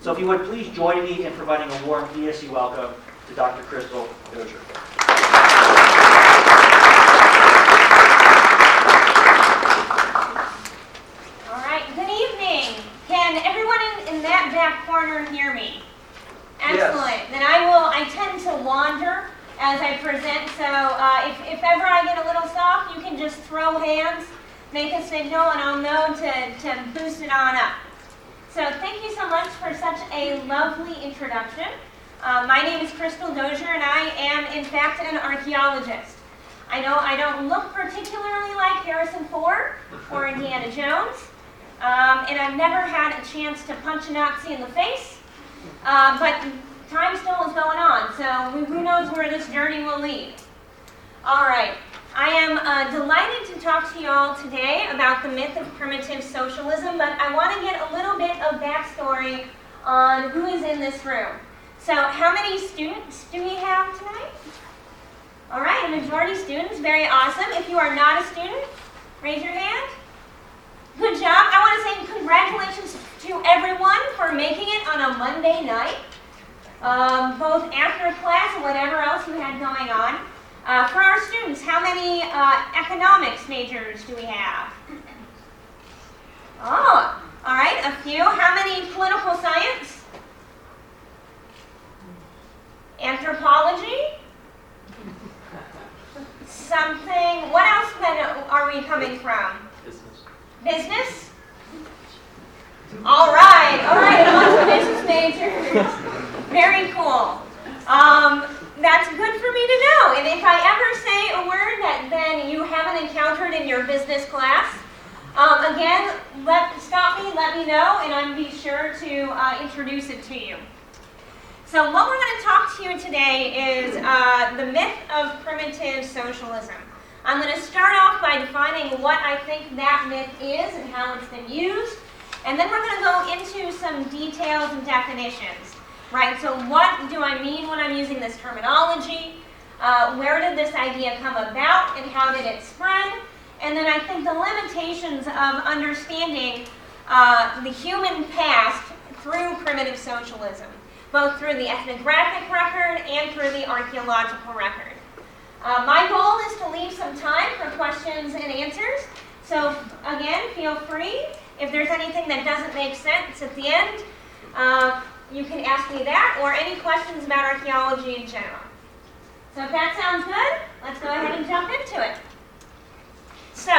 So if you would please join me in providing a warm ESC welcome to Dr. Crystal Dozier. All right, good evening. Can everyone in that back corner hear me? Excellent. Yes. Then I tend to wander as I present, so if ever I get a little soft, you can just throw hands, make a signal, and I'll know to boost it on up. So thank you so much for such a lovely introduction. My name is Crystal Dozier, and I am, in fact, an archaeologist. I know I don't look particularly like Harrison Ford or Indiana Jones, and I've never had a chance to punch a Nazi in the face, but time still is going on, so who knows where this journey will lead. All right, I am delighted to talk to you all today about the myth of primitive socialism, but I want to get a little bit of backstory on who is in this room. So how many students do we have tonight? All right, a majority students, very awesome. If you are not a student, raise your hand. Good job. I want to say congratulations to everyone for making it on a Monday night, both after class and whatever else you had going on. For our students, how many economics majors do we have? Oh, all right, a few. How many political science? Anthropology? Something. What else then are we coming from? Business? All right, a bunch of business majors. Very cool. That's good for me to know. And if I ever say a word that then you haven't encountered in your business class, again, stop me, let me know, and I'll be sure to introduce it to you. So what we're going to talk to you today is the myth of primitive socialism. I'm going to start off by defining what I think that myth is and how it's been used, and then we're going to go into some details and definitions. Right, so what do I mean when I'm using this terminology? Where did this idea come about and how did it spread? And then I think the limitations of understanding the human past through primitive socialism, both through the ethnographic record and through the archaeological record. My goal is to leave some time for questions and answers. So again, feel free. If there's anything that doesn't make sense at the end, you can ask me that, or any questions about archaeology in general. So if that sounds good, let's go ahead and jump into it. So,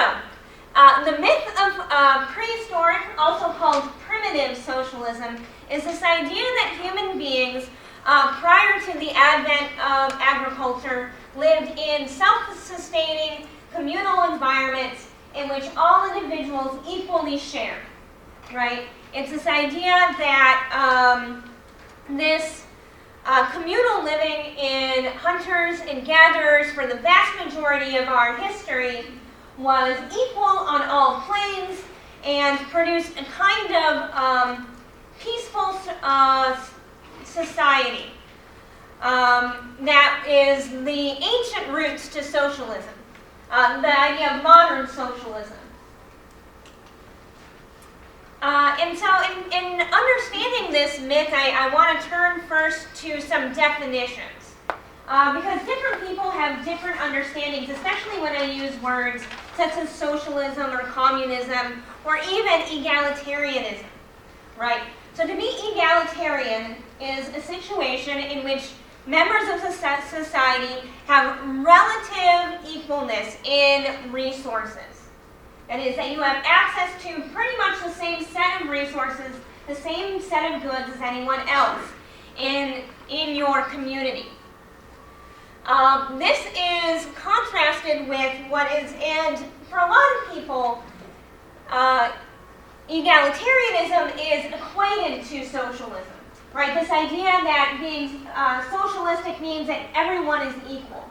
the myth of prehistoric, also called primitive socialism, is this idea that human beings, prior to the advent of agriculture, lived in self-sustaining communal environments in which all individuals equally shared, right? It's this idea that this communal living in hunters and gatherers for the vast majority of our history was equal on all planes and produced a kind of peaceful society that is the ancient roots to socialism, the idea of modern socialism. And so in understanding this myth, I want to turn first to some definitions. Because different people have different understandings, especially when I use words such as socialism or communism or even egalitarianism, right? So to be egalitarian is a situation in which members of society have relative equalness in resources. That is, that you have access to pretty much the same set of resources, the same set of goods as anyone else in your community. This is contrasted with what is, and for a lot of people, egalitarianism is equated to socialism, right? This idea that being socialistic means that everyone is equal.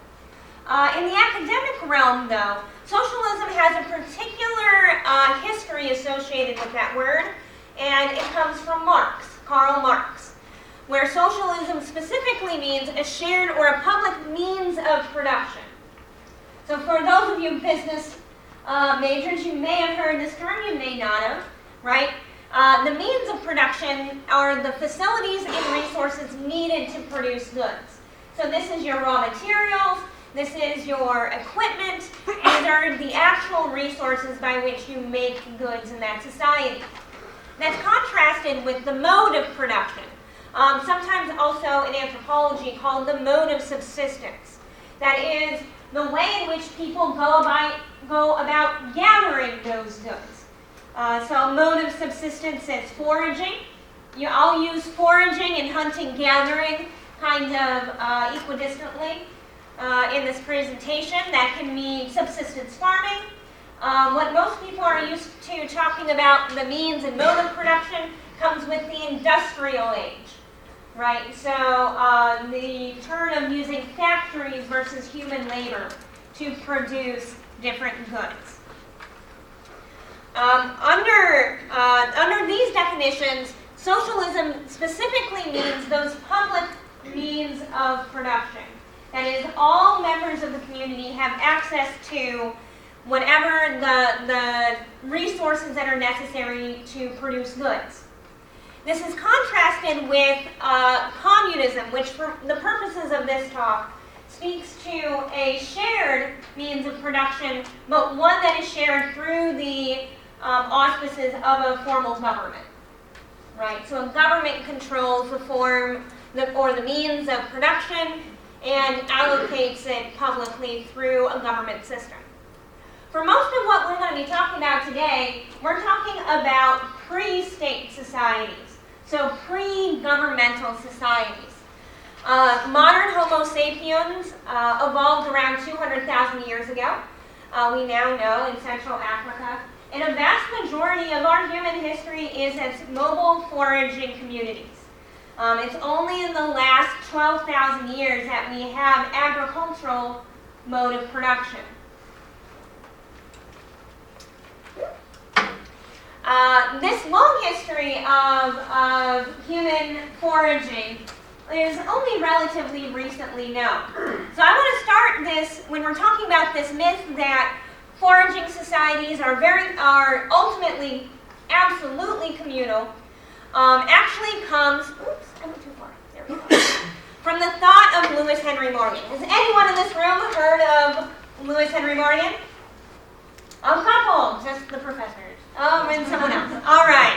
In the academic realm, though, socialism has a particular history associated with that word, and it comes from Marx, Karl Marx, where socialism specifically means a shared or a public means of production. So for those of you business majors, you may have heard this term, you may not have, right? The means of production are the facilities and resources needed to produce goods. So this is your raw materials, this is your equipment, these are the actual resources by which you make goods in that society. That's contrasted with the mode of production, sometimes also in anthropology called the mode of subsistence. That is the way in which people go about gathering those goods. So a mode of subsistence is foraging. I'll use foraging and hunting, gathering kind of equidistantly in this presentation. That can mean subsistence farming. What most people are used to talking about, the means and mode of production, comes with the industrial age, right? So the turn of using factories versus human labor to produce different goods. Under these definitions, socialism specifically means those public means of production. That is, all members of the community have access to whatever the resources that are necessary to produce goods. This is contrasted with communism, which for the purposes of this talk speaks to a shared means of production, but one that is shared through the auspices of a formal government. Right? So a government controls the form or the means of production and allocates it publicly through a government system. For most of what we're going to be talking about today, we're talking about pre-state societies, so pre-governmental societies. Modern Homo sapiens evolved around 200,000 years ago. We now know in Central Africa. And a vast majority of our human history is as mobile foraging communities. It's only in the last 12,000 years that we have agricultural mode of production. This long history of human foraging is only relatively recently known. So I want to start this, when we're talking about this myth that foraging societies are ultimately absolutely communal, actually comes, oops, I went too far, there we go, from the thought of Lewis Henry Morgan. Has anyone in this room heard of Lewis Henry Morgan? A couple, just the professors. And someone else. All right.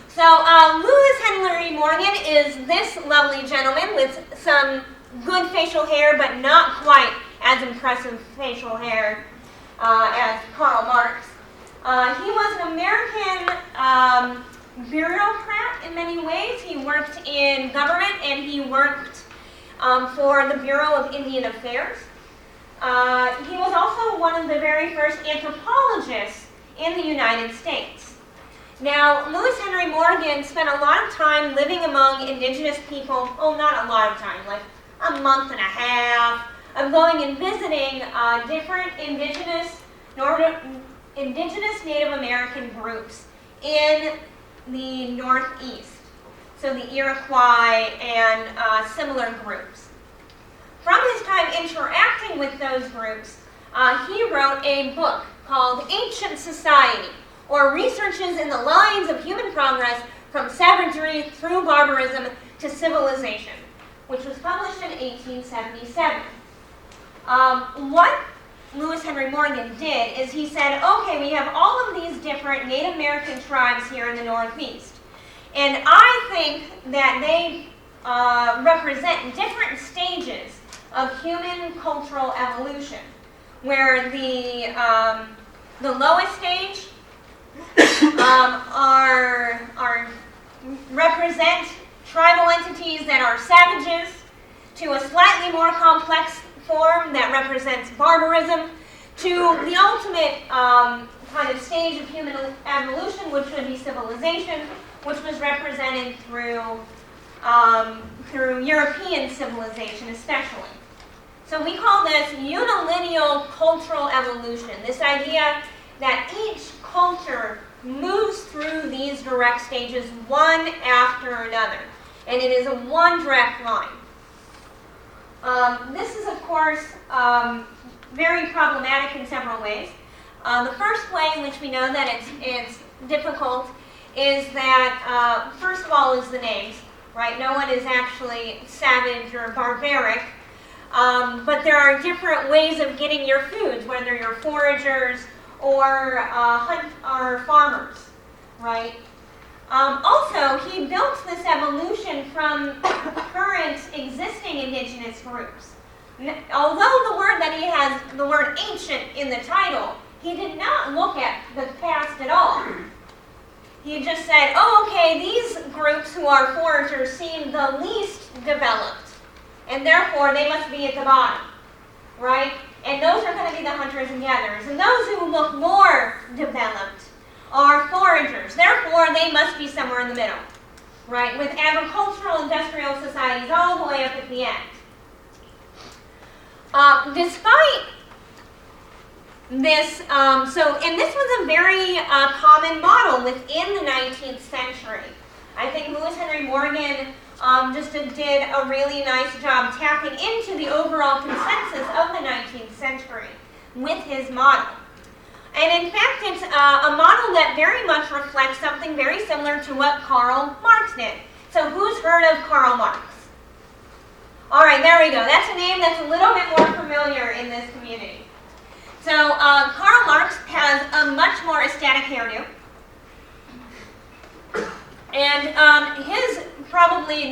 So Lewis Henry Morgan is this lovely gentleman with some good facial hair, but not quite as impressive facial hair as Karl Marx. He was an American bureaucrat in many ways. He worked in government and he worked for the Bureau of Indian Affairs. He was also one of the very first anthropologists in the United States. Now, Lewis Henry Morgan spent a lot of time living among indigenous people, not a lot of time, like a month and a half, of going and visiting different indigenous Native American groups in the Northeast, so the Iroquois and similar groups. From his time interacting with those groups, he wrote a book called Ancient Society, or Researches in the Lines of Human Progress from Savagery through Barbarism to Civilization, which was published in 1877. What Lewis Henry Morgan did is he said, okay, we have all of these different Native American tribes here in the Northeast, and I think that they represent different stages of human cultural evolution, where the lowest stage represent tribal entities that are savages, to a slightly more complex form that represents barbarism, to the ultimate kind of stage of human evolution, which would be civilization, which was represented through European civilization especially. So we call this unilineal cultural evolution, this idea that each culture moves through these direct stages one after another, and it is a one direct line. This is, of course, very problematic in several ways. The first way in which we know that it's difficult is that, first of all, is the names, right? No one is actually savage or barbaric, but there are different ways of getting your foods, whether you're foragers or farmers, right? Also, he built this evolution from current existing indigenous groups. Although the word that he has, the word ancient in the title, he did not look at the past at all. He just said, oh, okay, these groups who are foragers seem the least developed, and therefore they must be at the bottom, right? And those are going to be the hunters and gatherers. And those who look more developed are foragers. Therefore, they must be somewhere in the middle, right? With agricultural industrial societies all the way up at the end. Despite this, and this was a very common model within the 19th century. I think Lewis Henry Morgan just did a really nice job tapping into the overall consensus of the 19th century with his model. And in fact, it's a model that very much reflects something very similar to what Karl Marx did. So who's heard of Karl Marx? All right, there we go. That's a name that's a little bit more familiar in this community. So Karl Marx has a much more ecstatic hairdo. And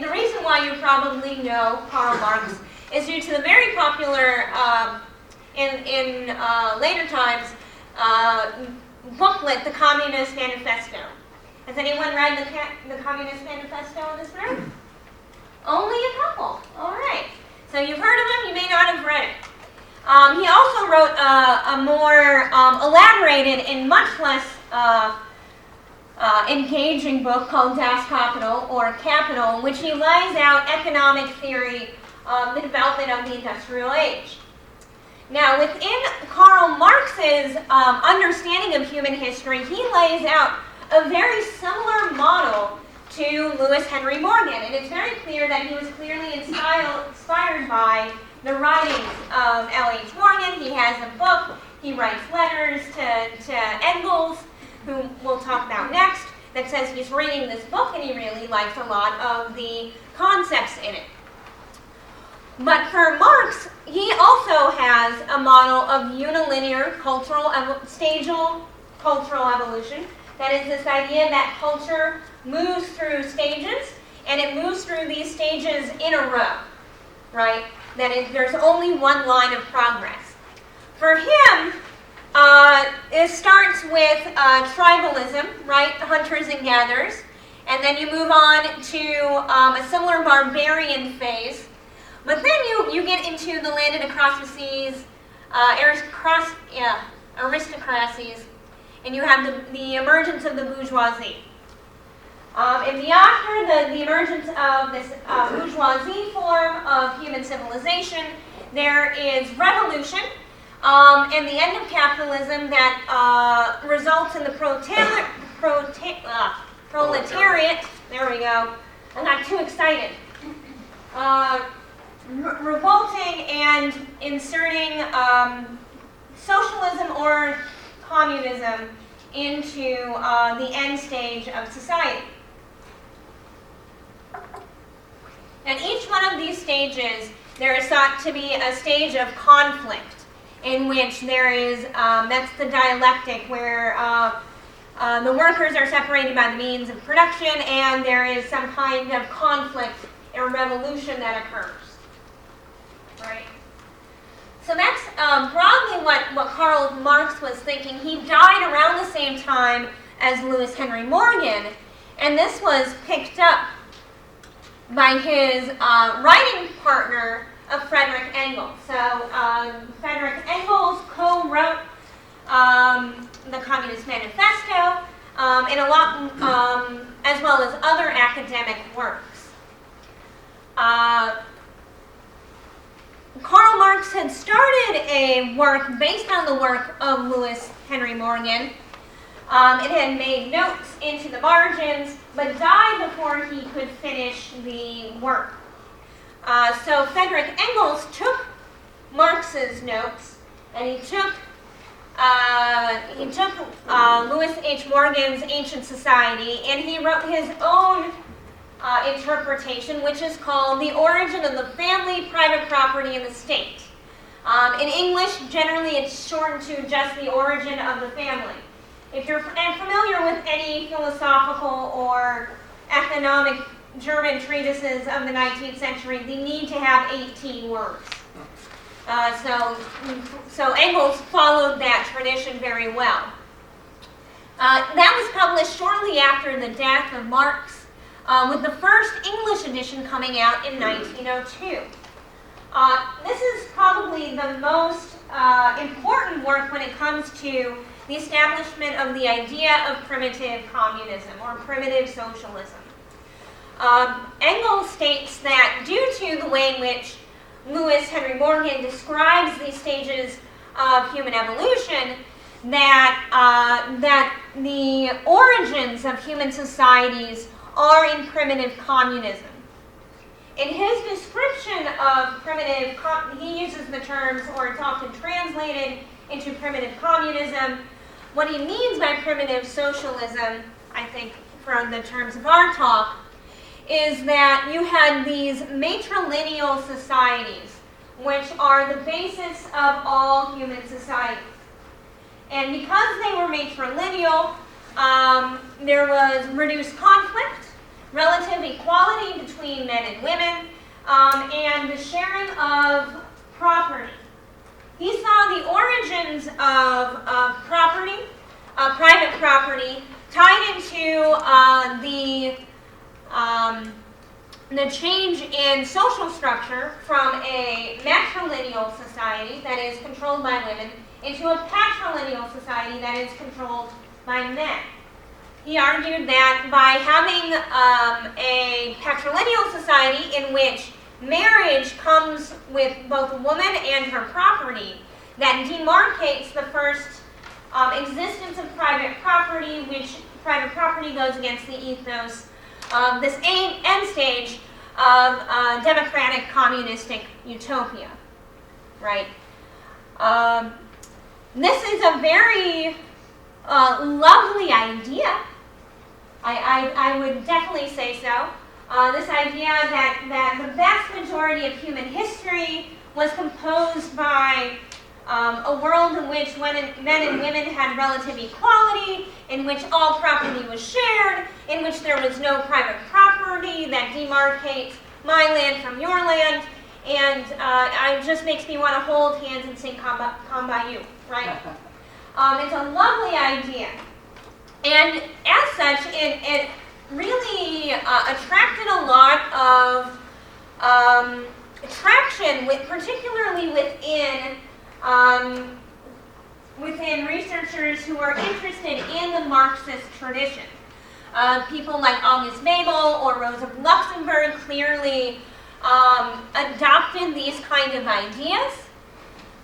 the reason why you probably know Karl Marx is due to the very popular, in later times, booklet, The Communist Manifesto. Has anyone read the Communist Manifesto in this room? Only a couple. All right. So you've heard of him, you may not have read it. He also wrote a more elaborated and much less engaging book called Das Kapital, or Capital, in which he lays out economic theory, the development of the industrial age. Now, within Karl Marx's understanding of human history, he lays out a very similar model to Lewis Henry Morgan, and it's very clear that he was clearly inspired by the writings of L.H. Morgan. He has a book, he writes letters to Engels, who we'll talk about next, that says he's reading this book and he really likes a lot of the concepts in it. But for Marx, he also has a model of unilinear stagial cultural evolution. That is this idea that culture moves through stages, and it moves through these stages in a row, right? There's only one line of progress. For him, it starts with tribalism, right? Hunters and gatherers. And then you move on to a similar barbarian phase. But then you get into the landed across the seas, aristocracies, and you have the emergence of the bourgeoisie. And beyond the emergence of this bourgeoisie form of human civilization, there is revolution and the end of capitalism that results in the proletariat. There we go. I got too excited. Revolting and inserting socialism or communism into the end stage of society. At each one of these stages, there is thought to be a stage of conflict in which there is, that's the dialectic, where the workers are separated by the means of production and there is some kind of conflict or revolution that occurs. Right? So that's broadly what Karl Marx was thinking. He died around the same time as Lewis Henry Morgan, and this was picked up by his writing partner of Friedrich Engels. So Friedrich Engels co-wrote the Communist Manifesto and a lot, as well as other academic works. Karl Marx had started a work based on the work of Lewis Henry Morgan. It had made notes into the margins, but died before he could finish the work. So Friedrich Engels took Marx's notes, and he took he took Lewis H. Morgan's Ancient Society and he wrote his own interpretation, which is called The Origin of the Family, Private Property, and the State. In English, generally it's shortened to just The Origin of the Family. If you're familiar with any philosophical or economic German treatises of the 19th century, they need to have 18 words. So Engels followed that tradition very well. That was published shortly after the death of Marx, with the first English edition coming out in 1902. This is probably the most important work when it comes to the establishment of the idea of primitive communism or primitive socialism. Engels states that due to the way in which Lewis Henry Morgan describes these stages of human evolution, that the origins of human societies are in primitive communism. In his description of primitive, he uses the terms, or it's often translated into primitive communism. What he means by primitive socialism, I think, from the terms of our talk, is that you had these matrilineal societies, which are the basis of all human societies. And because they were matrilineal, there was reduced conflict, relative equality between men and women, and the sharing of property. He saw the origins of property, private property, tied into the change in social structure from a matrilineal society that is controlled by women into a patrilineal society that is controlled by men. He argued that by having a patrilineal society in which marriage comes with both a woman and her property, that demarcates the first existence of private property, which private property goes against the ethos of this end stage of democratic communistic utopia, right? This is a very lovely idea. I would definitely say so. This idea that the vast majority of human history was composed by a world in which men and women had relative equality, in which all property was shared, in which there was no private property that demarcates my land from your land, and it just makes me want to hold hands and sing Come By You, right? It's a lovely idea. And as such, it really attracted a lot of traction, particularly within researchers who are interested in the Marxist tradition. People like August Bebel or Rosa Luxemburg clearly adopted these kind of ideas.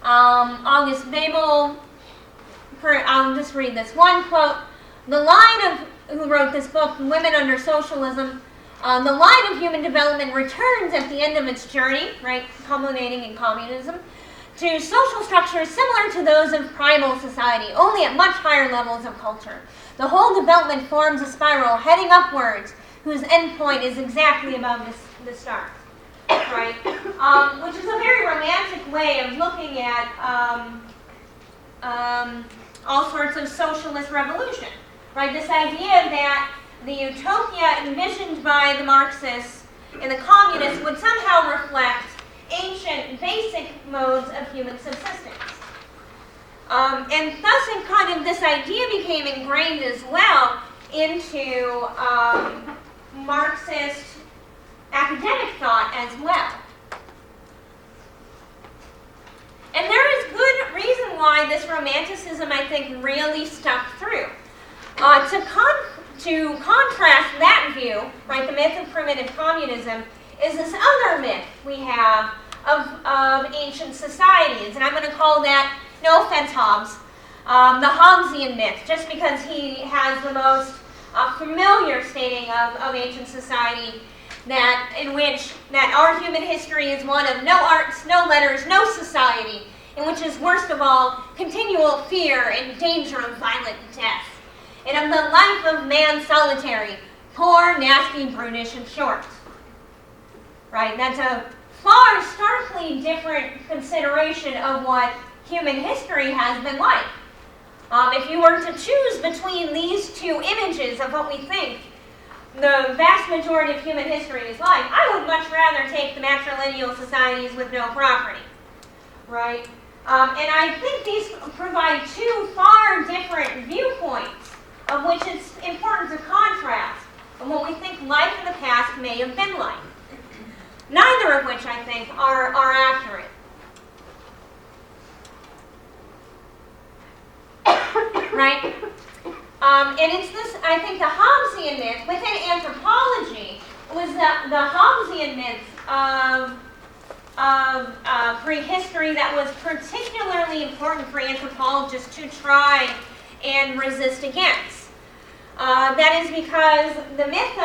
August Bebel, I'll just read this one quote. The line of, who wrote this book, Women Under Socialism, the line of human development returns at the end of its journey, right, culminating in communism, to social structures similar to those of primal society, only at much higher levels of culture. The whole development forms a spiral heading upwards, whose endpoint is exactly above the stars, right? Which is a very romantic way of looking at all sorts of socialist revolution. Right, this idea that the utopia envisioned by the Marxists and the communists would somehow reflect ancient basic modes of human subsistence. And thus this idea became ingrained as well into Marxist academic thought as well. And there is good reason why this romanticism, I think, really stuck through. To contrast that view, right, the myth of primitive communism, is this other myth we have of ancient societies. And I'm going to call that, no offense Hobbes, the Hobbesian myth, just because he has the most familiar stating of ancient society, in which our human history is one of no arts, no letters, no society, in which is, worst of all, continual fear and danger of violent death, and of the life of man solitary, poor, nasty, brutish, and short. Right? That's a far starkly different consideration of what human history has been like. If you were to choose between these two images of what we think the vast majority of human history is like, I would much rather take the matrilineal societies with no property. Right? And I think these provide two far different viewpoints of which it's important to contrast and what we think life in the past may have been like. Neither of which I think are accurate. Right? And it's this, I think, the Hobbesian myth within anthropology was the Hobbesian myth of prehistory that was particularly important for anthropologists to try and resist against. That is because the myth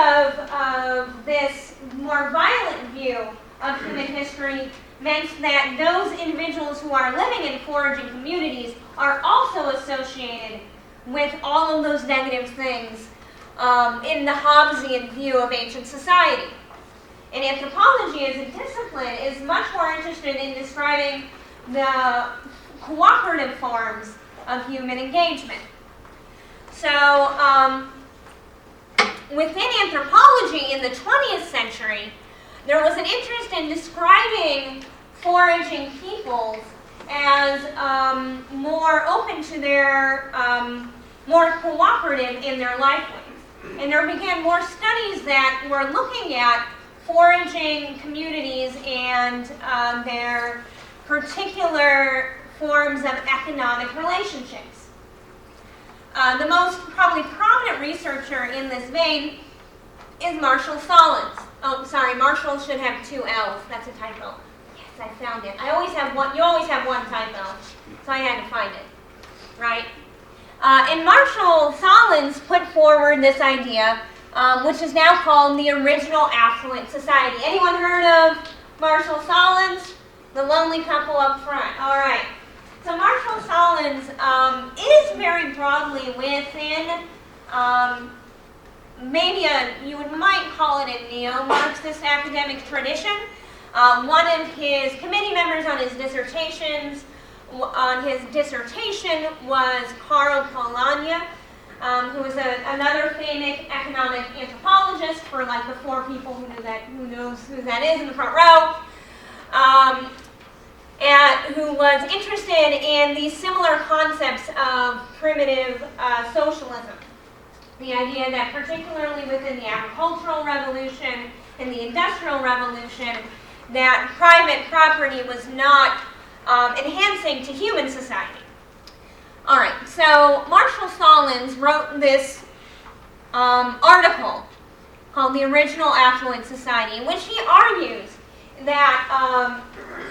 of this more violent view of human history meant that those individuals who are living in foraging communities are also associated with all of those negative things in the Hobbesian view of ancient society. And anthropology as a discipline is much more interested in describing the cooperative forms of human engagement. So, within anthropology in the 20th century, there was an interest in describing foraging peoples as more open to their, more cooperative in their life ways. And there began more studies that were looking at foraging communities and their particular forms of economic relationships. The most probably prominent researcher in this vein is Marshall Solins. Oh, sorry, Marshall should have two L's. That's a typo. Yes, I found it. I always have one. You always have one typo, so I had to find it. Right? And Marshall Solins put forward this idea, which is now called the original Affluent Society. Anyone heard of Marshall Solins? The lonely couple up front. All right. So Marshall Solins is very broadly within maybe you might call it a neo-Marxist academic tradition. One of his committee members on his dissertation was Karl Marx, who was another famous economic anthropologist for like the four people who knows who that is in the front row. And who was interested in these similar concepts of primitive socialism. The idea that particularly within the agricultural revolution and the industrial revolution, that private property was not enhancing to human society. All right, so Marshall Solins wrote this article called The Original Affluent Society, in which he argues that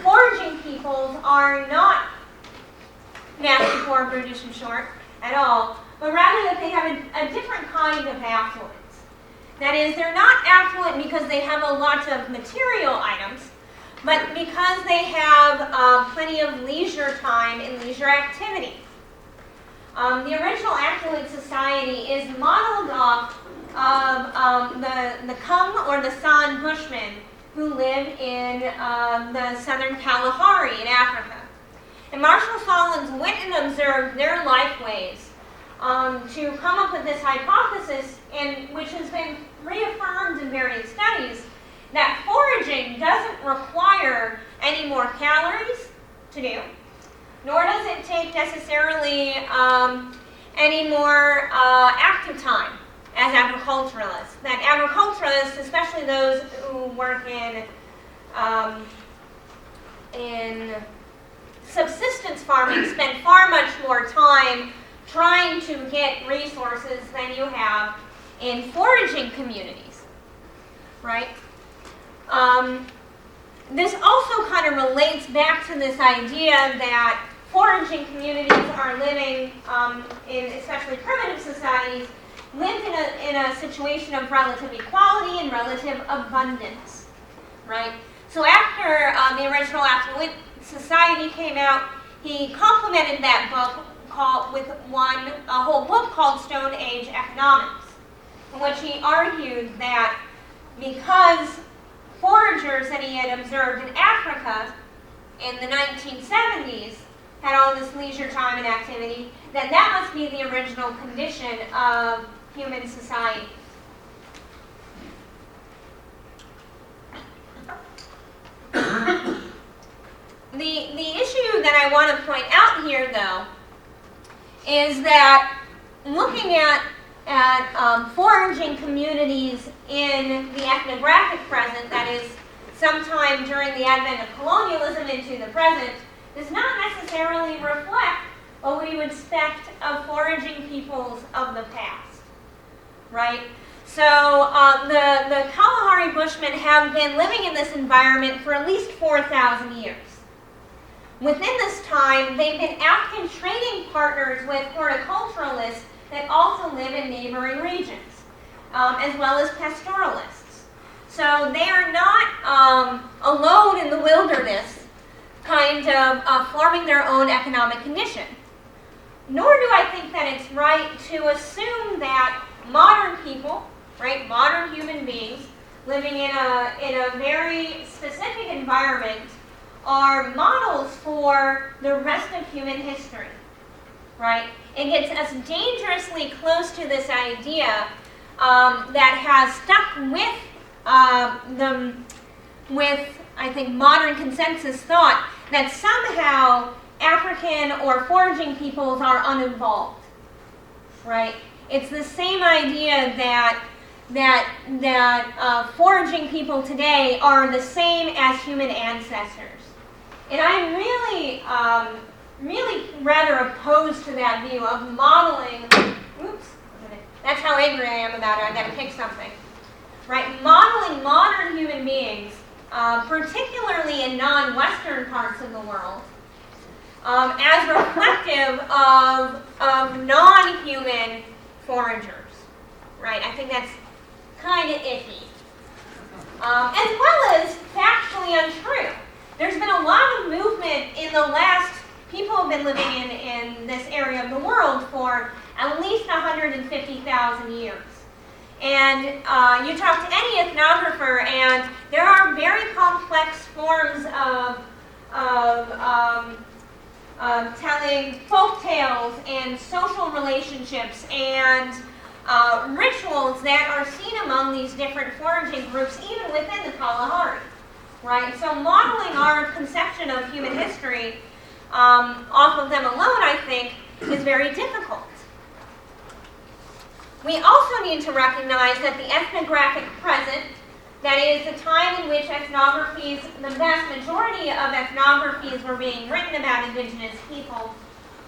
foraging peoples are not nasty, poor, brutish, and short at all, but rather that they have a different kind of affluence. That is, they're not affluent because they have a lot of material items, but because they have plenty of leisure time and leisure activity. The original affluent society is modeled off of the Kung or the San Bushmen who live in the southern Kalahari in Africa. And Marshall Solins went and observed their life ways to come up with this hypothesis, which has been reaffirmed in various studies, that foraging doesn't require any more calories to do, nor does it take necessarily any more active time as agriculturalists. That agriculturalists, especially those who work in subsistence farming, spend far much more time trying to get resources than you have in foraging communities, right? This also kind of relates back to this idea that foraging communities are living, in especially primitive societies, lived in a situation of relative equality and relative abundance, right? So after the original Affluent Society came out, he complemented that book with a whole book called Stone Age Economics, in which he argued that because foragers that he had observed in Africa in the 1970s had all this leisure time and activity, that must be the original condition of human society. The issue that I want to point out here, though, is that looking at foraging communities in the ethnographic present, that is, sometime during the advent of colonialism into the present, does not necessarily reflect what we would expect of foraging peoples of the past, right? So the Kalahari Bushmen have been living in this environment for at least 4,000 years. Within this time, they've been active trading partners with horticulturalists that also live in neighboring regions, as well as pastoralists. So they are not alone in the wilderness, kind of forming their own economic condition. Nor do I think that it's right to assume that modern people, right, modern human beings, living in a very specific environment are models for the rest of human history, right? It gets us dangerously close to this idea that has stuck with I think, modern consensus thought that somehow African or foraging peoples are uninvolved, right? It's the same idea that foraging people today are the same as human ancestors. And I'm really rather opposed to that view of modeling, oops, that's how angry I am about it, I gotta pick something, right? Modeling modern human beings, particularly in non-Western parts of the world, as reflective of non-human foragers, right? I think that's kind of iffy. As well as factually untrue. There's been a lot of movement in the last, people have been living in this area of the world for at least 150,000 years. And you talk to any ethnographer and there are very complex forms of telling folk tales and social relationships and rituals that are seen among these different foraging groups, even within the Kalahari, right? So modeling our conception of human history off of them alone, I think, is very difficult. We also need to recognize that the ethnographic present, that is the time in which ethnographies, the vast majority of ethnographies were being written about indigenous people,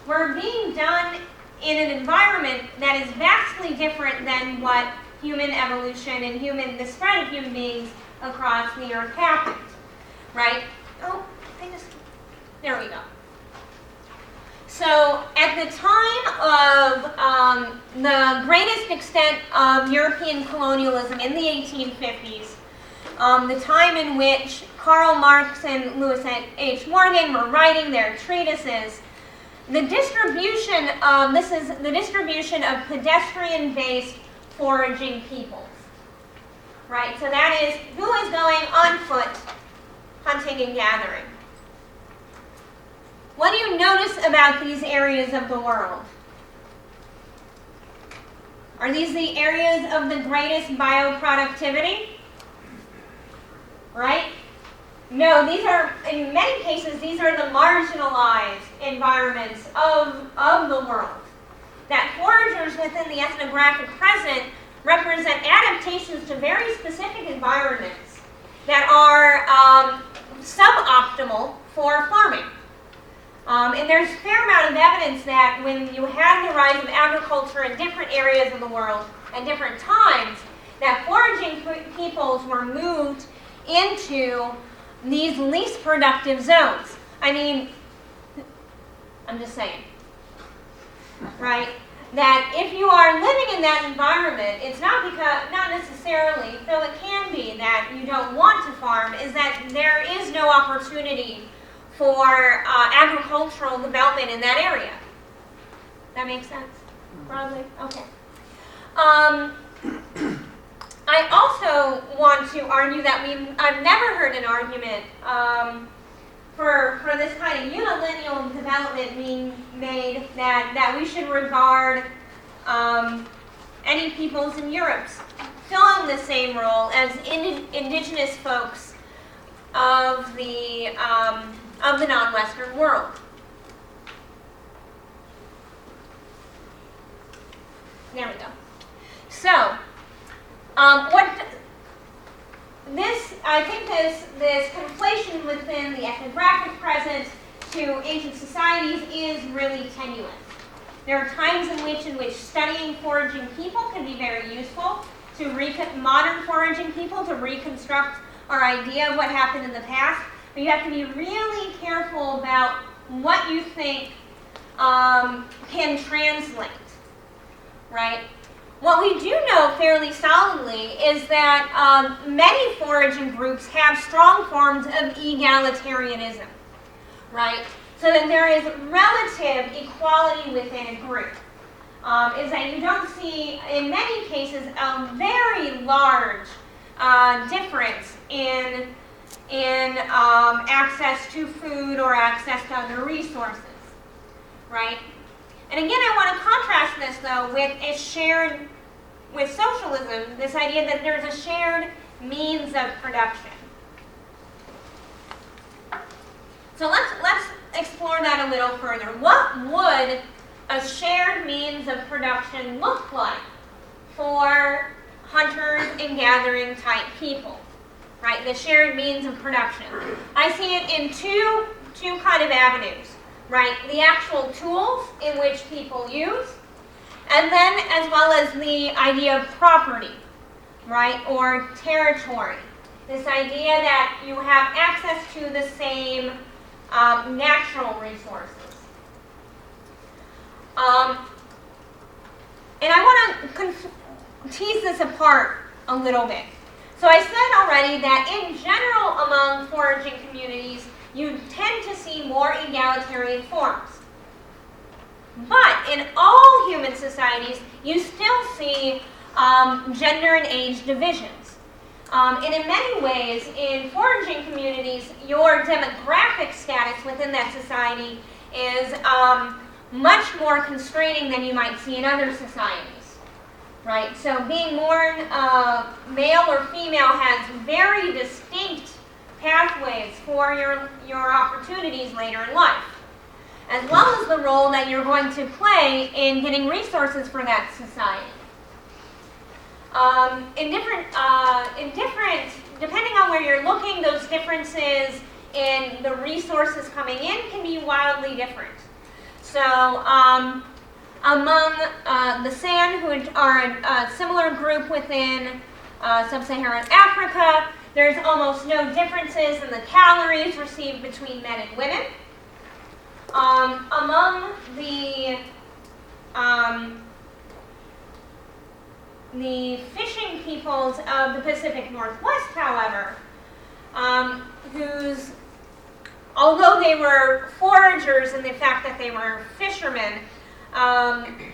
were being done in an environment that is vastly different than what human evolution and the spread of human beings across the earth happened, right? Oh, there we go. So at the time of the greatest extent of European colonialism in the 1850s, the time in which Karl Marx and Lewis H. Morgan were writing their treatises, the distribution of pedestrian-based foraging peoples, right? So that is who is going on foot hunting and gathering. What do you notice about these areas of the world? Are these the areas of the greatest bioproductivity? Right? No, these are, in many cases, these are the marginalized environments of the world. That foragers within the ethnographic present represent adaptations to very specific environments that are suboptimal for farming. And there's a fair amount of evidence that when you had the rise of agriculture in different areas of the world at different times, that foraging peoples were moved into these least productive zones. I mean, I'm just saying, right? That if you are living in that environment, it's not necessarily, though it can be that you don't want to farm, is that there is no opportunity for agricultural development in that area. That makes sense? Broadly? Okay. I also want to argue that I've never heard an argument for this kind of unilineal development being made that we should regard any peoples in Europe filling the same role as indigenous folks of the non-Western world. There we go. So, I think this conflation within the ethnographic present to ancient societies is really tenuous. There are times in which studying foraging people can be very useful to modern foraging people to reconstruct our idea of what happened in the past. But you have to be really careful about what you think can translate, right? What we do know fairly solidly is that many foraging groups have strong forms of egalitarianism, right? So that there is relative equality within a group. Is that you don't see, in many cases, a very large difference in access to food or access to other resources, right? And again, I want to contrast this, though, with socialism, this idea that there's a shared means of production. So let's explore that a little further. What would a shared means of production look like for hunters and gathering type people, right? The shared means of production. I see it in two kind of avenues, right? The actual tools in which people use, and then as well as the idea of property, right? Or territory. This idea that you have access to the same natural resources. And I want to tease this apart a little bit. So I said already that in general among foraging communities, you tend to see more egalitarian forms. But in all human societies, you still see gender and age divisions. And in many ways, in foraging communities, your demographic status within that society is much more constraining than you might see in other societies, right? So being born male or female has very distinct pathways for your opportunities later in life, as well as the role that you're going to play in getting resources for that society. Depending on where you're looking, those differences in the resources coming in can be wildly different. So among the San, who are a similar group within sub-Saharan Africa, there's almost no differences in the calories received between men and women. Among the fishing peoples of the Pacific Northwest, however, although they were foragers in the fact that they were fishermen,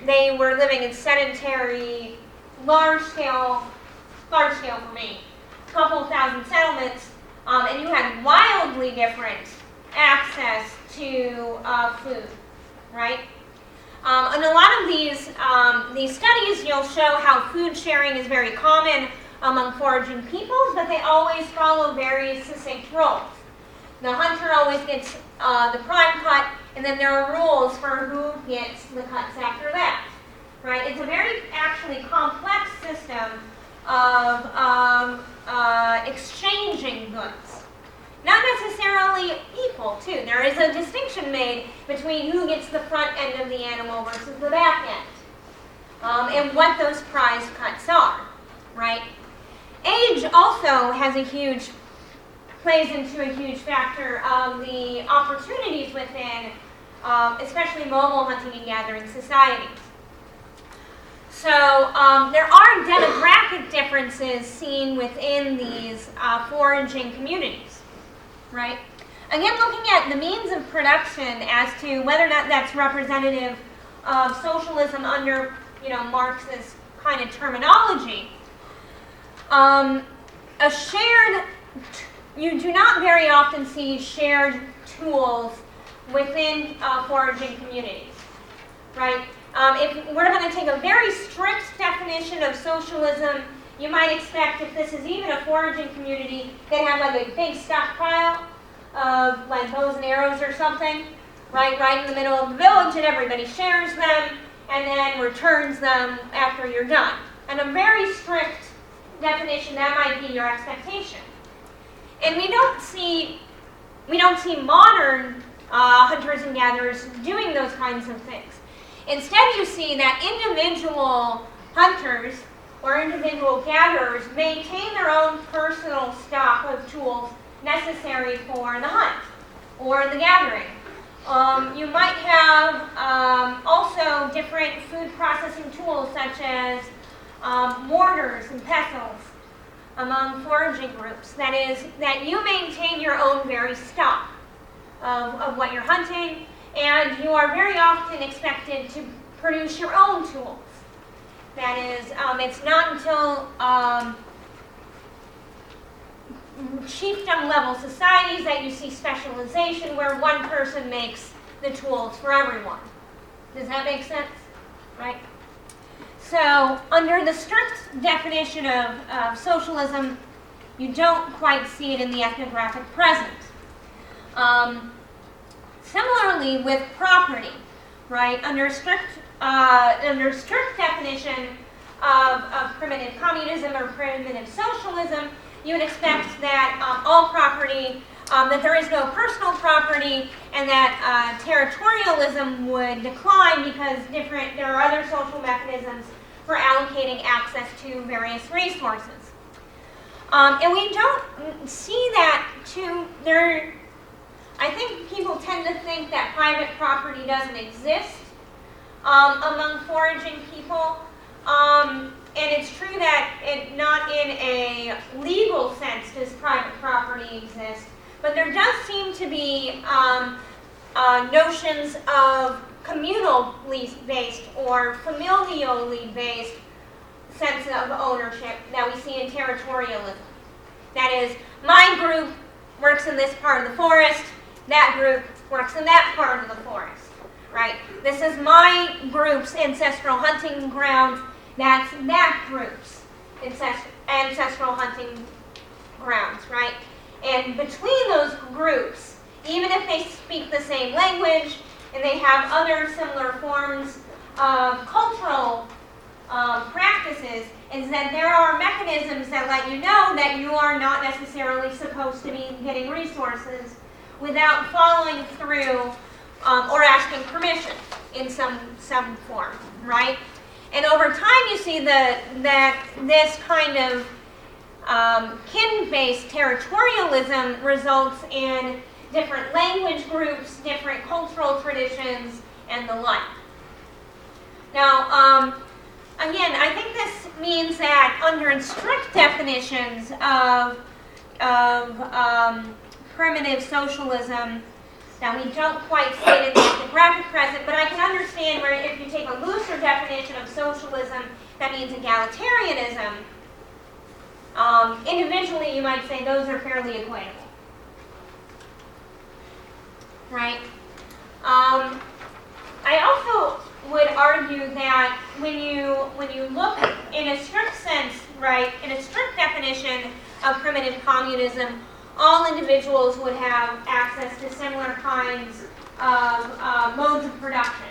they were living in sedentary, large-scale for me, couple thousand settlements, and you had wildly different access to food, right? And a lot of these studies, you'll show how food sharing is very common among foraging peoples, but they always follow very succinct roles. The hunter always gets the prime cut, and then there are rules for who gets the cuts after that, right? It's a very actually complex system of exchanging goods. Not necessarily equal, too. There is a distinction made between who gets the front end of the animal versus the back end, and what those prize cuts are, right? Age also plays into a huge factor of the opportunities within, especially mobile hunting and gathering societies. So there are demographic differences seen within these foraging communities, right? again, looking at the means of production as to whether or not that's representative of socialism under, Marx's kind of terminology. You do not very often see shared tools within foraging communities, right? If we're going to take a very strict definition of socialism, you might expect if this is even a foraging community, they have like a big stockpile of like bows and arrows or something, right in the middle of the village, and everybody shares them and then returns them after you're done. And a very strict definition, that might be your expectation. And we don't see modern hunters and gatherers doing those kinds of things. Instead, you see that individual hunters or individual gatherers maintain their own personal stock of tools necessary for the hunt or the gathering. You might have also different food processing tools such as mortars and pestles among foraging groups. That is, that you maintain your own very stock of what you're hunting, and you are very often expected to produce your own tools. That is, it's not until chiefdom level societies that you see specialization where one person makes the tools for everyone. Does that make sense? Right? So, under the strict definition of socialism, you don't quite see it in the ethnographic present. Similarly with property, right? Under strict definition of primitive communism or primitive socialism, you would expect that all property, that there is no personal property, and that territorialism would decline because there are other social mechanisms for allocating access to various resources. And we don't see that I think people tend to think that private property doesn't exist among foraging people. And it's true that not in a legal sense does private property exist, but there does seem to be notions of communally based or familially based sense of ownership that we see in territorialism. That is, my group works in this part of the forest, that group works in that part of the forest, right? This is my group's ancestral hunting ground, that's that group's ancestral hunting grounds, right? And between those groups, even if they speak the same language and they have other similar forms of cultural practices, is that there are mechanisms that let you know that you are not necessarily supposed to be getting resources without following through or asking permission in some form, right? And over time you see that this kind of kin-based territorialism results in different language groups, different cultural traditions, and the like. Now, again, I think this means that under strict definitions of primitive socialism, now we don't quite see it in the ethnographic present, but I can understand where if you take a looser definition of socialism, that means egalitarianism. Individually, you might say those are fairly equatable, right? I also would argue that when you look in a strict sense, right, in a strict definition of primitive communism, all individuals would have access to similar kinds of modes of production.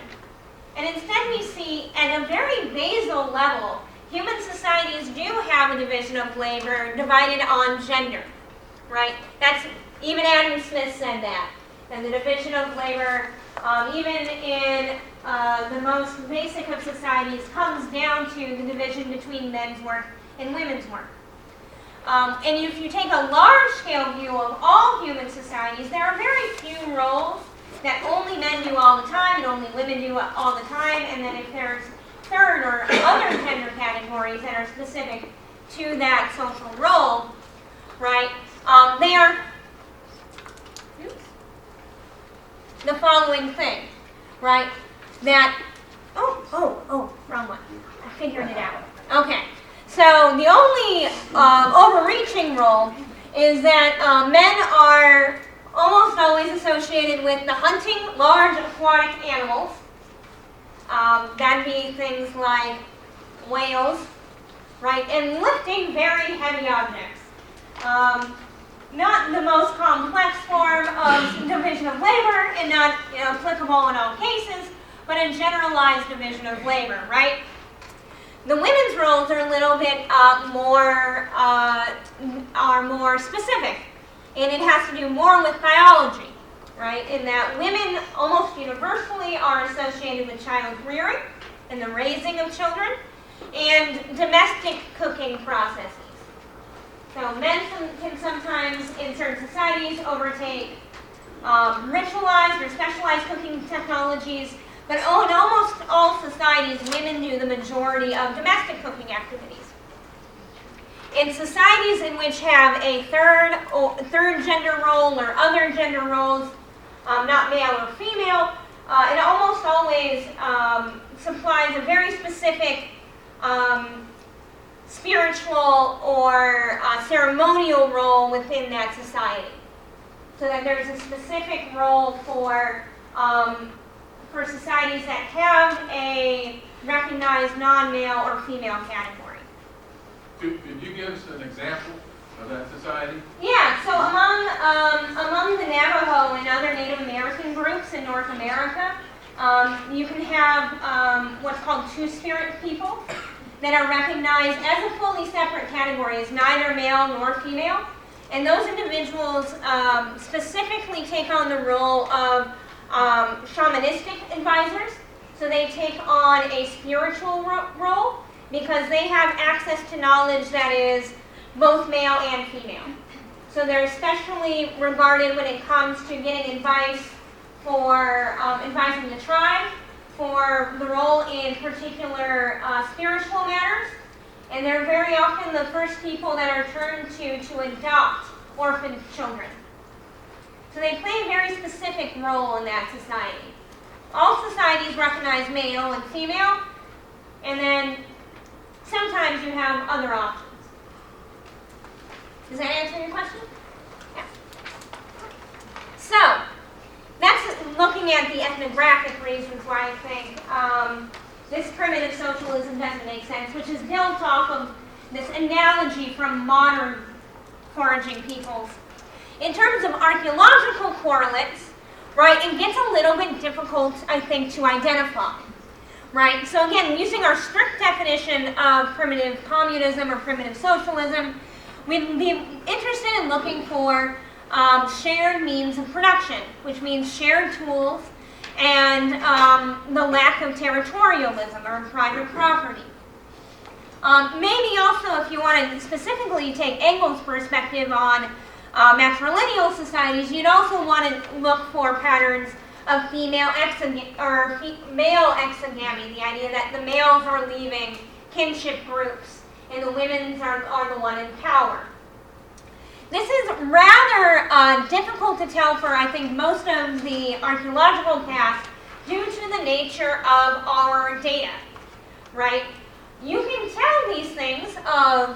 And instead we see at a very basal level, human societies do have a division of labor divided on gender, right? That's, even Adam Smith said that. And the division of labor, even in the most basic of societies, comes down to the division between men's work and women's work. And if you take a large-scale view of all human societies, there are very few roles that only men do all the time and only women do all the time, and then if there's third or other gender categories that are specific to that social role, right, they are... Oops. the following thing, right? That, wrong one. I figured it out. Okay, so the only overreaching role is that men are almost always associated with the hunting large aquatic animals. That'd be things like whales, right? And lifting very heavy objects. Not the most complex form of division of labor and not applicable in all cases, but a generalized division of labor, right? The women's roles are a little bit more specific, and it has to do more with biology, right? In that women almost universally are associated with child rearing and the raising of children and domestic cooking processes. So men can sometimes, in certain societies, overtake ritualized or specialized cooking technologies, but in almost all societies, women do the majority of domestic cooking activities. In societies in which have a third gender role or other gender roles, not male or female, it almost always supplies a very specific spiritual or ceremonial role within that society. So that there's a specific role for societies that have a recognized non-male or female category. Could you give us an example of that society? Yeah, so among the Navajo and other Native American groups in North America, you can have what's called two-spirit people that are recognized as a fully separate category, as neither male nor female. And those individuals specifically take on the role of shamanistic advisors. So they take on a spiritual role because they have access to knowledge that is both male and female. So they're especially regarded when it comes to getting advice for advising the tribe, for the role in particular spiritual matters, and they're very often the first people that are turned to adopt orphaned children. So they play a very specific role in that society. All societies recognize male and female, and then sometimes you have other options. Does that answer your question? Yeah. So, that's looking at the ethnographic reasons why I think this primitive socialism doesn't make sense, which is built off of this analogy from modern foraging peoples. In terms of archaeological correlates, right, it gets a little bit difficult, I think, to identify. Right, so again, using our strict definition of primitive communism or primitive socialism, we'd be interested in looking for shared means of production, which means shared tools and the lack of territorialism or private property. Maybe also, if you want to specifically take Engels' perspective on matrilineal societies, you'd also want to look for patterns of male exogamy, the idea that the males are leaving kinship groups and the women are the one in power. This is rather difficult to tell for, I think, most of the archaeological past due to the nature of our data, right? You can tell these things of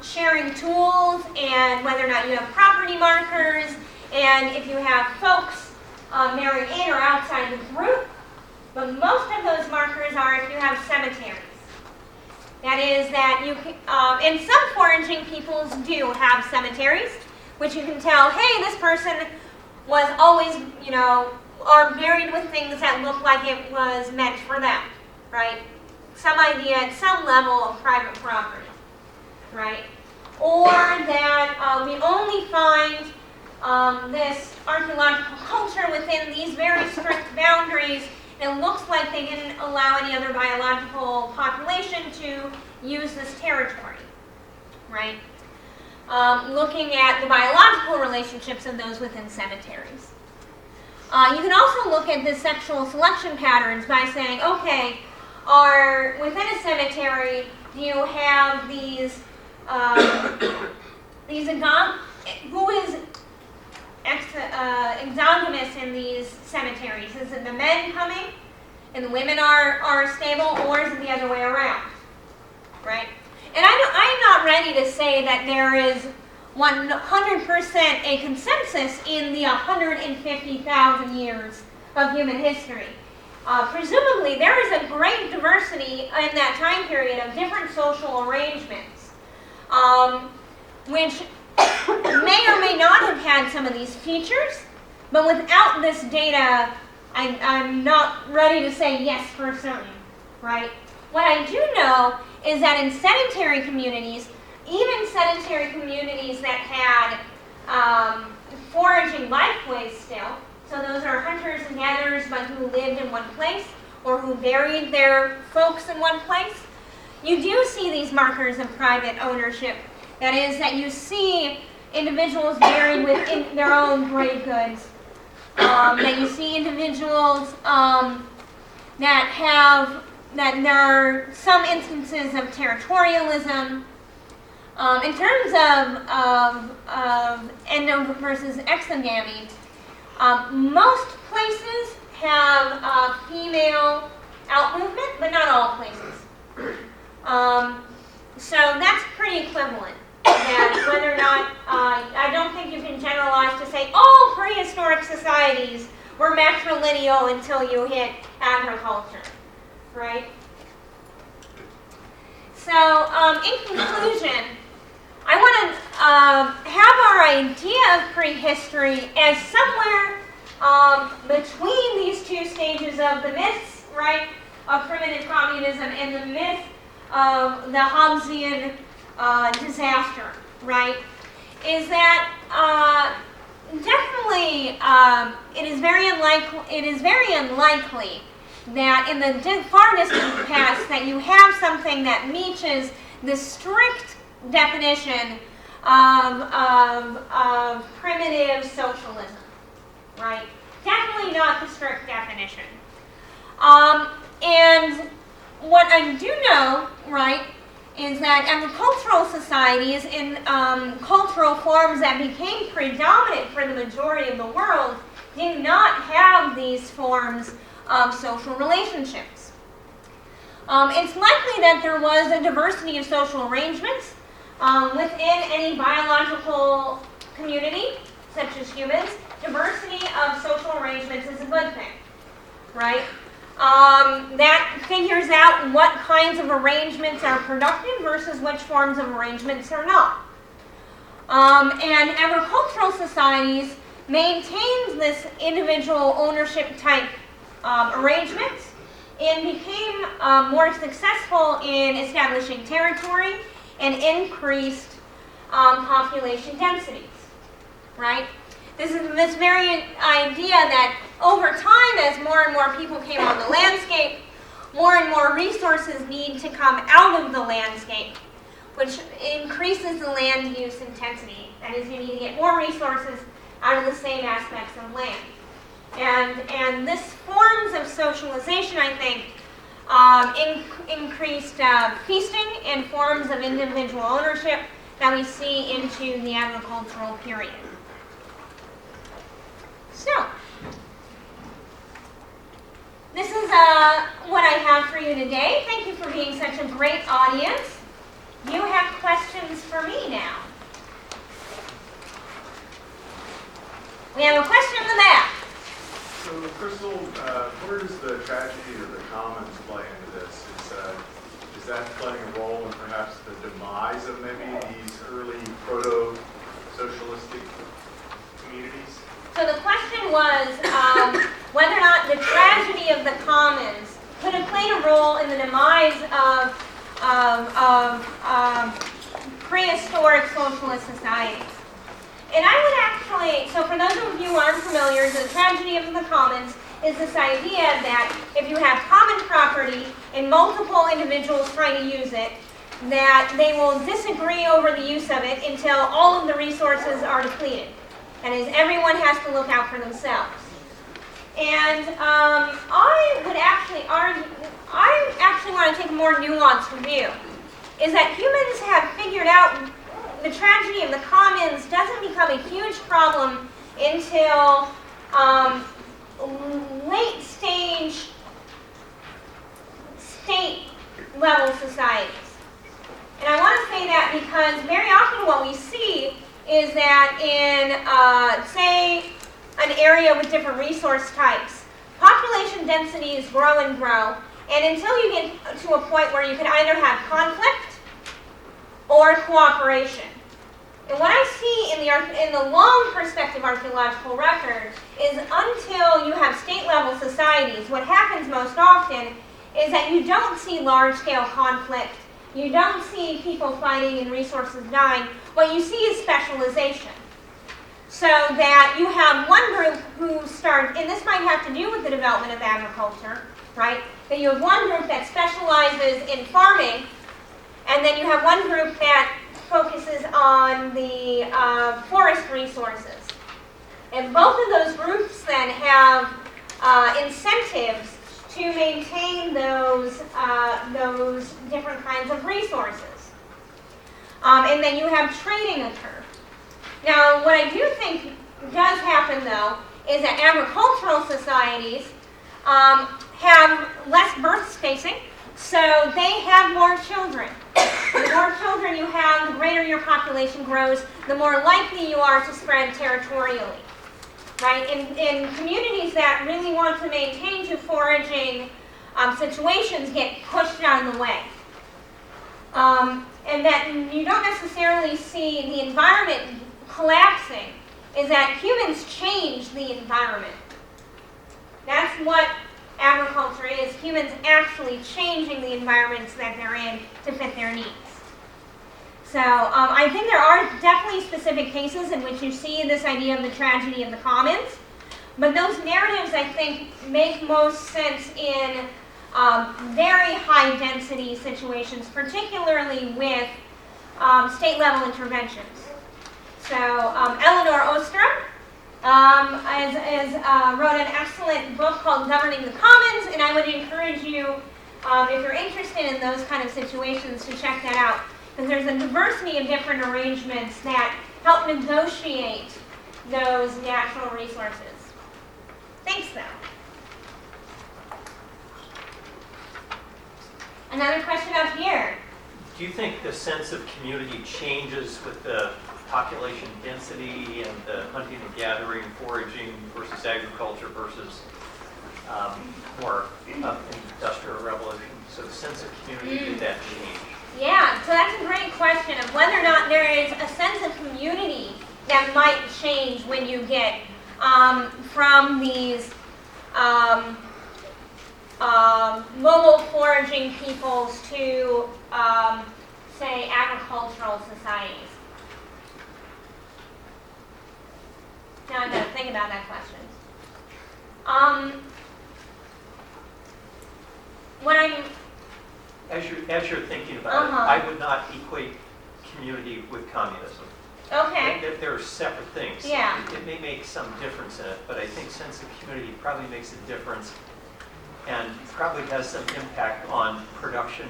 sharing tools and whether or not you have property markers and if you have folks married in or outside the group, but most of those markers are if you have cemeteries. That is that you can, and some foraging peoples do have cemeteries, which you can tell, hey, this person was always, are buried with things that look like it was meant for them, right? Some idea at some level of private property, right? Or that we only find this archaeological culture within these very strict boundaries. It looks like they didn't allow any other biological population to use this territory, right? Looking at the biological relationships of those within cemeteries. You can also look at the sexual selection patterns by saying, okay, within a cemetery, do you have these who is exogamous monogamous in these cemeteries? Is it the men coming and the women are stable, or is it the other way around? Right? And I'm not ready to say that there is 100% a consensus in the 150,000 years of human history. Presumably, there is a great diversity in that time period of different social arrangements, which may or may not have had some of these features, but without this data, I'm not ready to say yes for certain, right? What I do know is that in sedentary communities, even sedentary communities that had foraging lifeways still, so those are hunters and gatherers but who lived in one place or who buried their folks in one place, you do see these markers of private ownership. That is, that you see individuals buried within their own grave goods, that you see individuals that there are some instances of territorialism. In terms of endo versus exogamy, most places have female out-movement, but not all places. So that's pretty equivalent. That whether or not, I don't think you can generalize to say all prehistoric societies were matrilineal until you hit agriculture, right? So, in conclusion, I want to have our idea of prehistory as somewhere between these two stages of the myths, right, of primitive communism and the myth of the Hobbesian disaster, right, is that definitely it is very unlikely that in the far distant past that you have something that meets the strict definition of primitive socialism, right? Definitely not the strict definition. And what I do know, right, is that agricultural societies in cultural forms that became predominant for the majority of the world did not have these forms of social relationships. It's likely that there was a diversity of social arrangements within any biological community, such as humans. Diversity of social arrangements is a good thing, right? That figures out what kinds of arrangements are productive versus which forms of arrangements are not. And agricultural societies maintained this individual ownership type arrangements and became more successful in establishing territory and increased population densities, right? This is this very idea that over time, as more and more people came on the landscape, more and more resources need to come out of the landscape, which increases the land use intensity. That is, you need to get more resources out of the same aspects of land. And this forms of socialization, I think, increased feasting and forms of individual ownership that we see into the agricultural period. So, this is what I have for you today. Thank you for being such a great audience. You have questions for me now. We have a question in the back. So, Crystal, where does the tragedy of the commons play into this? Is that playing a role in perhaps the demise of maybe these early proto-socialistic communities? So the question was whether or not the tragedy of the commons could have played a role in the demise of prehistoric socialist societies. And I would actually, so for those of you who aren't familiar, the tragedy of the commons is this idea that if you have common property and multiple individuals trying to use it, that they will disagree over the use of it until all of the resources are depleted. That is, everyone has to look out for themselves. And I would actually argue, I actually want to take a more nuanced view, is that humans have figured out the tragedy of the commons doesn't become a huge problem until late stage state level societies. And I want to say that because very often what we see is that in, say, an area with different resource types, population densities grow and grow, and until you get to a point where you can either have conflict or cooperation. And what I see in the long perspective archaeological record is until you have state-level societies, what happens most often is that you don't see large-scale conflict. You don't see people fighting and resources dying. What you see is specialization. So that you have one group who start, and this might have to do with the development of agriculture, right? That you have one group that specializes in farming, and then you have one group that focuses on the forest resources. And both of those groups then have incentives to maintain those different kinds of resources. And then you have trading occur. Now, what I do think does happen, though, is that agricultural societies have less birth spacing, so they have more children. The more children you have, the greater your population grows, the more likely you are to spread territorially. Right? In communities that really want to maintain to foraging situations get pushed out of the way. And that you don't necessarily see the environment collapsing, is that humans change the environment. That's what agriculture is, humans actually changing the environments that they're in to fit their needs. So I think there are definitely specific cases in which you see this idea of the tragedy of the commons, but those narratives, I think, make most sense in very high density situations, particularly with state-level interventions. So Eleanor Ostrom wrote an excellent book called Governing the Commons, and I would encourage you, if you're interested in those kind of situations, to check that out. Because there's a diversity of different arrangements that help negotiate those natural resources. Thanks, though. Another question up here. Do you think the sense of community changes with the population density and the hunting and gathering, foraging versus agriculture versus more industrial revolution? So the sense of community, did that change? Yeah, so that's a great question of whether or not there is a sense of community that might change when you get from these mobile foraging peoples to, say, agricultural societies. Now I've got to think about that question. When I'm As you're thinking about it, I would not equate community with communism. Okay. They're separate things. Yeah. It may make some difference in it, but I think sense of community probably makes a difference and probably has some impact on production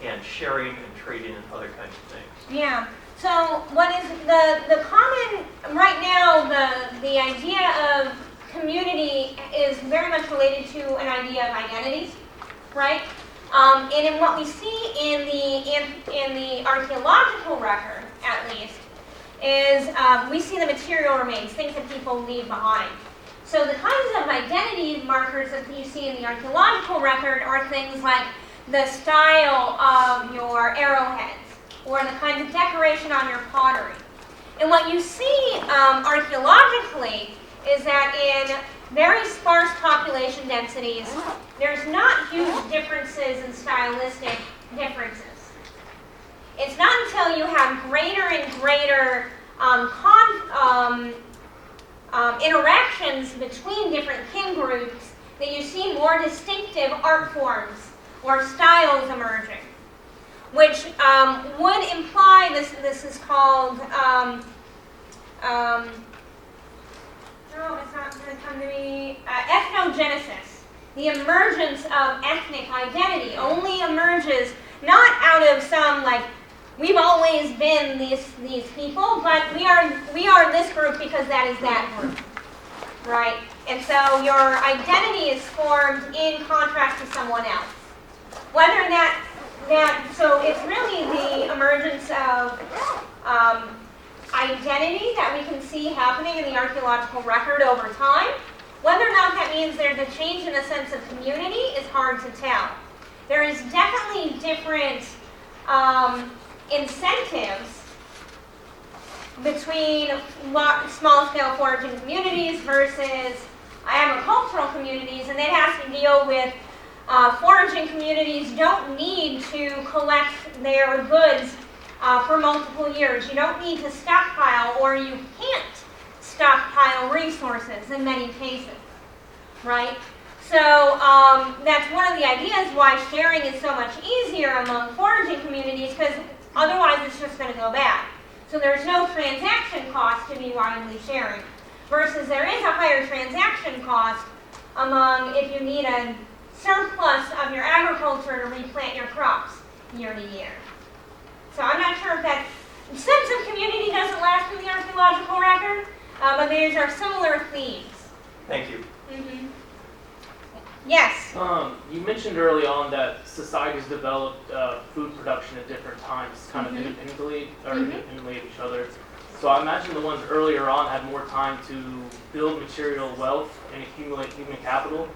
and sharing and trading and other kinds of things. Yeah. So what is the common, right now, the idea of community is very much related to an idea of identities, right? And in what we see in the archaeological record, at least, is we see the material remains, things that people leave behind. So the kinds of identity markers that you see in the archaeological record are things like the style of your arrowheads, or the kinds of decoration on your pottery. And what you see archaeologically is that in very sparse population densities, there's not huge differences in stylistic differences. It's not until you have greater and greater interactions between different kin groups that you see more distinctive art forms or styles emerging, which would imply this is called no, it's not going to come to me. Ethnogenesis. The emergence of ethnic identity only emerges not out of some like we've always been these people, but we are this group because that is that group, right? And so your identity is formed in contrast to someone else. Whether so it's really the emergence of identity that we can see happening in the archaeological record over time. Whether or not that means there's a change in a sense of community is hard to tell. There is definitely different incentives between small-scale foraging communities versus agricultural communities, and that has to deal with foraging communities don't need to collect their goods for multiple years. You don't need to stockpile, or you can't stockpile resources in many cases, right? So that's one of the ideas why sharing is so much easier among foraging communities, because otherwise it's just going to go bad. So there's no transaction cost to be widely sharing, versus there is a higher transaction cost among if you need a surplus of your agriculture to replant your crops year to year. So I'm not sure if that sense of community doesn't last in the archaeological record, but these are similar themes. Thank you. Mm-hmm. Yes? You mentioned early on that societies developed food production at different times, kind of independently of each other. So I imagine the ones earlier on had more time to build material wealth and accumulate human capital.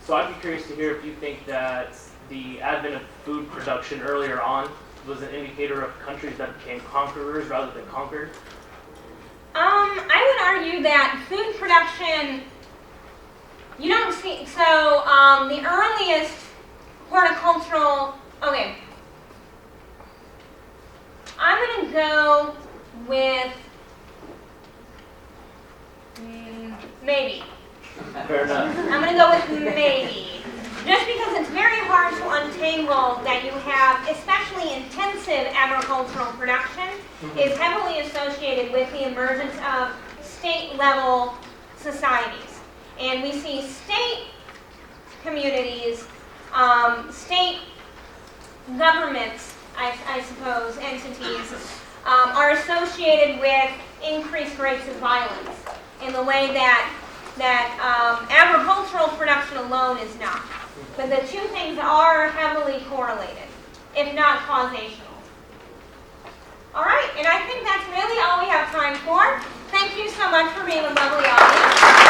So I'd be curious to hear if you think that the advent of food production earlier on was an indicator of countries that became conquerors rather than conquered. I would argue that food production, you don't see, so the earliest horticultural, okay, I'm going to go with maybe. Fair enough. I'm going to go with maybe. Just because it's very hard to untangle that you have, especially intensive agricultural production, is heavily associated with the emergence of state-level societies. And we see state communities, state governments, I suppose, entities, are associated with increased rates of violence in the way that agricultural production alone is not. But the two things are heavily correlated, if not causational. All right, and I think that's really all we have time for. Thank you so much for being a lovely audience.